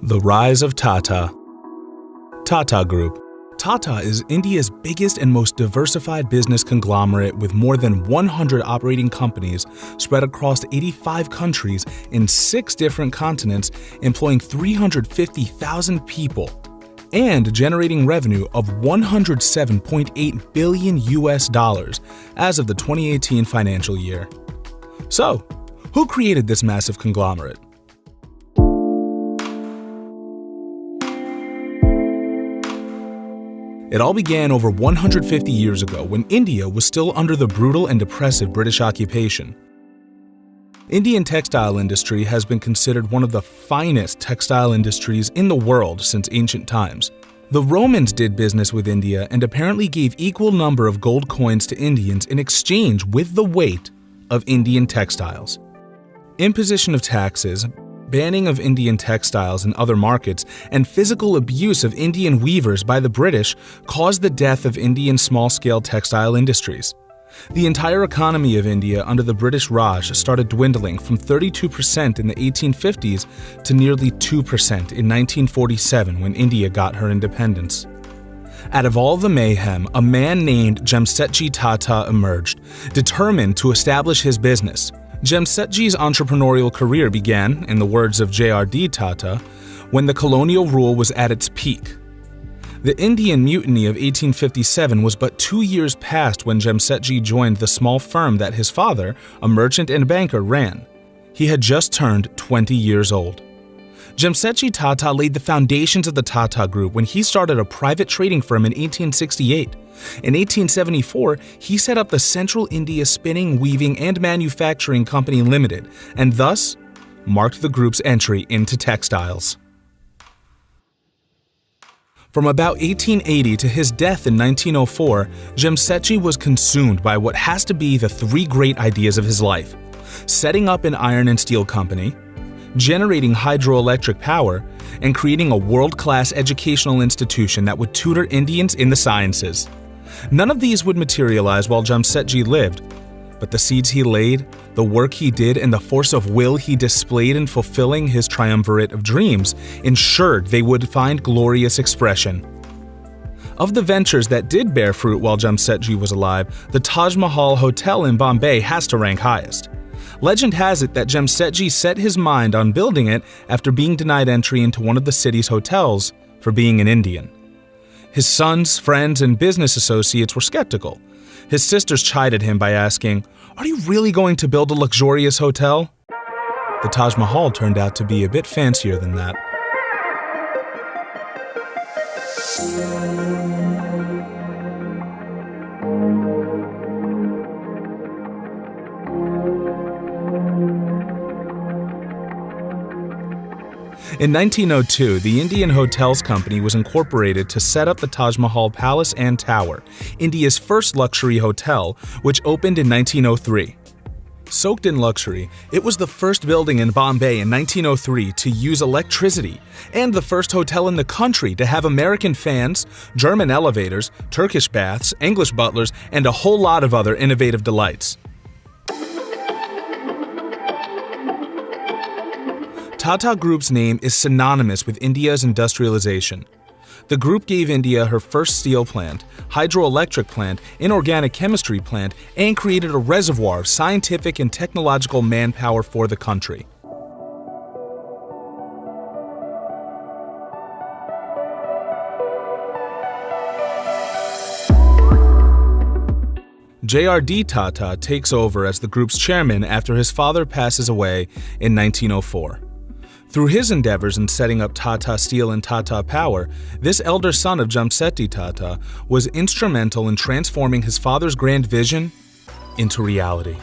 The rise of Tata. Tata Group. Tata is India's biggest and most diversified business conglomerate with more than 100 operating companies spread across 85 countries in 6 different continents, employing 350,000 people and generating revenue of $107.8 billion as of the 2018 financial year. So, who created this massive conglomerate? It all began over 150 years ago when India was still under the brutal and oppressive British occupation. Indian textile industry has been considered one of the finest textile industries in the world since ancient times. The Romans did business with India and apparently gave equal number of gold coins to Indians in exchange with the weight of Indian textiles. Imposition of taxes, banning of Indian textiles in other markets, and physical abuse of Indian weavers by the British caused the death of Indian small-scale textile industries. The entire economy of India under the British Raj started dwindling from 32% in the 1850s to nearly 2% in 1947 when India got her independence. Out of all the mayhem, a man named Jamsetji Tata emerged, determined to establish his business. Jamsetji's entrepreneurial career began, in the words of J.R.D. Tata, when the colonial rule was at its peak. The Indian Mutiny of 1857 was but 2 years past when Jamsetji joined the small firm that his father, a merchant and banker, ran. He had just turned 20 years old. Jamsetji Tata laid the foundations of the Tata Group when he started a private trading firm in 1868. In 1874, he set up the Central India Spinning, Weaving and Manufacturing Company Limited, and thus marked the group's entry into textiles. From about 1880 to his death in 1904, Jamsetji was consumed by what has to be the 3 great ideas of his life: setting up an iron and steel company, generating hydroelectric power, and creating a world-class educational institution that would tutor Indians in the sciences. None of these would materialize while Jamsetji lived, but the seeds he laid, the work he did, and the force of will he displayed in fulfilling his triumvirate of dreams ensured they would find glorious expression. Of the ventures that did bear fruit while Jamsetji was alive, the Taj Mahal Hotel in Bombay has to rank highest. Legend has it that Jamsetji set his mind on building it after being denied entry into one of the city's hotels for being an Indian. His sons, friends, and business associates were skeptical. His sisters chided him by asking, "Are you really going to build a luxurious hotel?" The Taj Mahal turned out to be a bit fancier than that. In 1902, the Indian Hotels Company was incorporated to set up the Taj Mahal Palace and Tower, India's first luxury hotel, which opened in 1903. Soaked in luxury, it was the first building in Bombay in 1903 to use electricity, and the first hotel in the country to have American fans, German elevators, Turkish baths, English butlers, and a whole lot of other innovative delights. Tata Group's name is synonymous with India's industrialization. The group gave India her first steel plant, hydroelectric plant, inorganic chemistry plant, and created a reservoir of scientific and technological manpower for the country. J.R.D. Tata takes over as the group's chairman after his father passes away in 1904. Through his endeavors in setting up Tata Steel and Tata Power, this elder son of Jamsetji Tata was instrumental in transforming his father's grand vision into reality.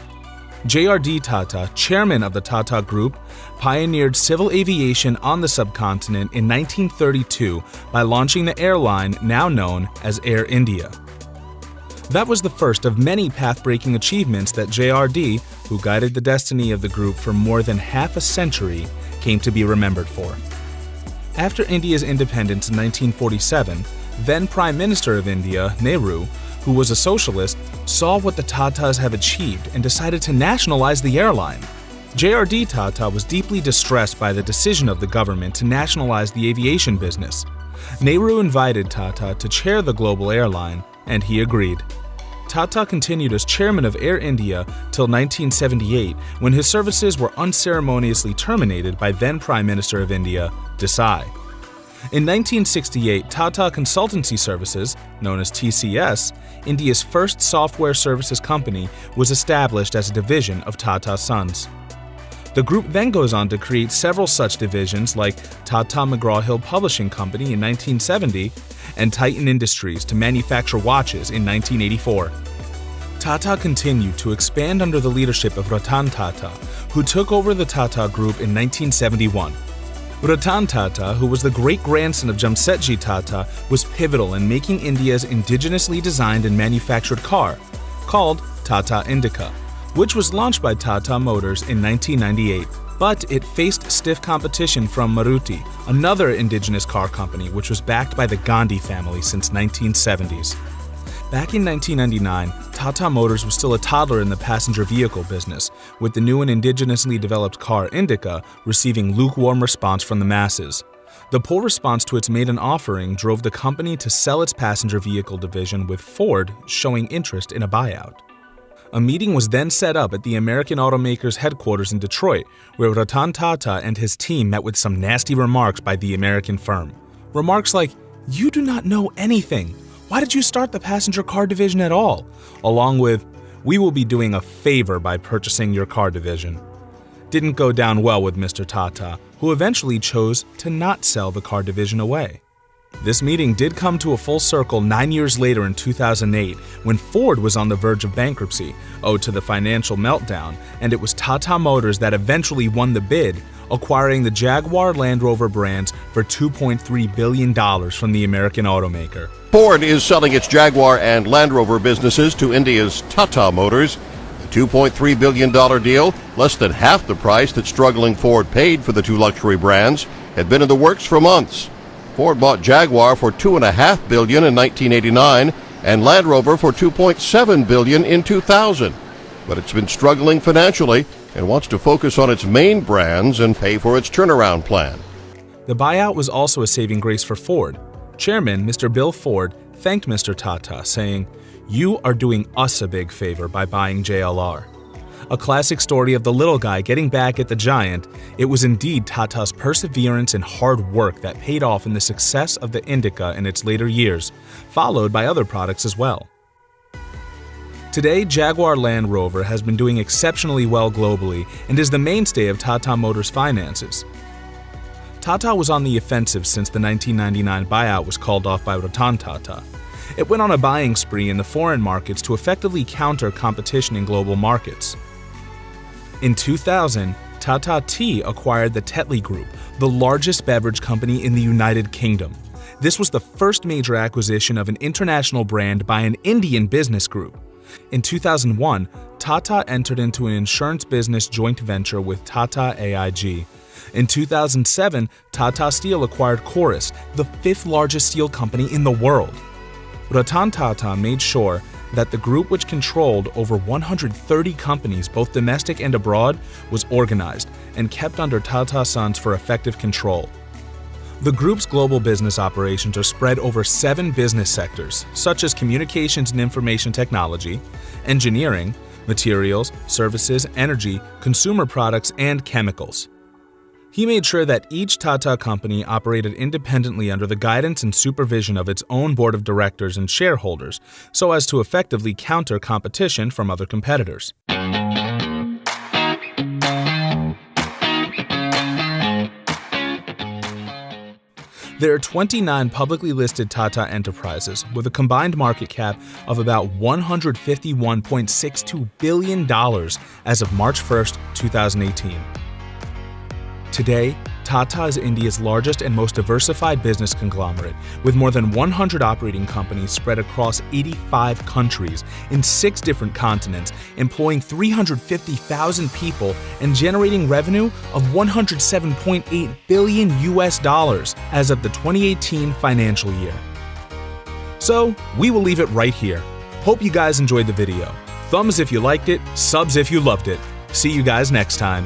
J.R.D. Tata, chairman of the Tata Group, pioneered civil aviation on the subcontinent in 1932 by launching the airline now known as Air India. That was the first of many path-breaking achievements that J.R.D., who guided the destiny of the group for more than half a century, came to be remembered for. After India's independence in 1947, then Prime Minister of India, Nehru, who was a socialist, saw what the Tatas have achieved and decided to nationalize the airline. JRD Tata was deeply distressed by the decision of the government to nationalize the aviation business. Nehru invited Tata to chair the global airline, and he agreed. Tata continued as chairman of Air India till 1978, when his services were unceremoniously terminated by then Prime Minister of India, Desai. In 1968, Tata Consultancy Services, known as TCS, India's first software services company, was established as a division of Tata Sons. The group then goes on to create several such divisions like Tata McGraw-Hill Publishing Company in 1970 and Titan Industries to manufacture watches in 1984. Tata continued to expand under the leadership of Ratan Tata, who took over the Tata Group in 1971. Ratan Tata, who was the great-grandson of Jamsetji Tata, was pivotal in making India's indigenously designed and manufactured car, called Tata Indica, which was launched by Tata Motors in 1998. But it faced stiff competition from Maruti, another indigenous car company which was backed by the Gandhi family since 1970s. Back in 1999, Tata Motors was still a toddler in the passenger vehicle business, with the new and indigenously developed car Indica receiving lukewarm response from the masses. The poor response to its maiden offering drove the company to sell its passenger vehicle division, with Ford showing interest in a buyout. A meeting was then set up at the American automaker's headquarters in Detroit, where Ratan Tata and his team met with some nasty remarks by the American firm. Remarks like, "You do not know anything. Why did you start the passenger car division at all?" Along with, "We will be doing a favor by purchasing your car division." Didn't go down well with Mr. Tata, who eventually chose to not sell the car division away. This meeting did come to a full circle 9 years later in 2008, when Ford was on the verge of bankruptcy, owed to the financial meltdown, and it was Tata Motors that eventually won the bid, acquiring the Jaguar Land Rover brands for $2.3 billion from the American automaker. Ford is selling its Jaguar and Land Rover businesses to India's Tata Motors. The $2.3 billion deal, less than half the price that struggling Ford paid for the two luxury brands, had been in the works for months. Ford bought Jaguar for $2.5 billion in 1989 and Land Rover for $2.7 billion in 2000. But it's been struggling financially and wants to focus on its main brands and pay for its turnaround plan. The buyout was also a saving grace for Ford. Chairman, Mr. Bill Ford, thanked Mr. Tata, saying, "You are doing us a big favor by buying JLR." A classic story of the little guy getting back at the giant, it was indeed Tata's perseverance and hard work that paid off in the success of the Indica in its later years, followed by other products as well. Today, Jaguar Land Rover has been doing exceptionally well globally and is the mainstay of Tata Motors' finances. Tata was on the offensive since the 1999 buyout was called off by Ratan Tata. It went on a buying spree in the foreign markets to effectively counter competition in global markets. In 2000, Tata Tea acquired the Tetley Group, the largest beverage company in the United Kingdom. This was the first major acquisition of an international brand by an Indian business group. In 2001, Tata entered into an insurance business joint venture with Tata AIG. In 2007, Tata Steel acquired Corus, the fifth largest steel company in the world. Ratan Tata made sure that the group, which controlled over 130 companies, both domestic and abroad, was organized and kept under Tata Sons for effective control. The group's global business operations are spread over 7 business sectors, such as communications and information technology, engineering, materials, services, energy, consumer products, and chemicals. He made sure that each Tata company operated independently under the guidance and supervision of its own board of directors and shareholders, so as to effectively counter competition from other competitors. There are 29 publicly listed Tata enterprises with a combined market cap of about $151.62 billion as of March 1, 2018. Today, Tata is India's largest and most diversified business conglomerate, with more than 100 operating companies spread across 85 countries in 6 different continents, employing 350,000 people and generating revenue of $107.8 billion as of the 2018 financial year. So, we will leave it right here. Hope you guys enjoyed the video. Thumbs if you liked it, subs if you loved it. See you guys next time.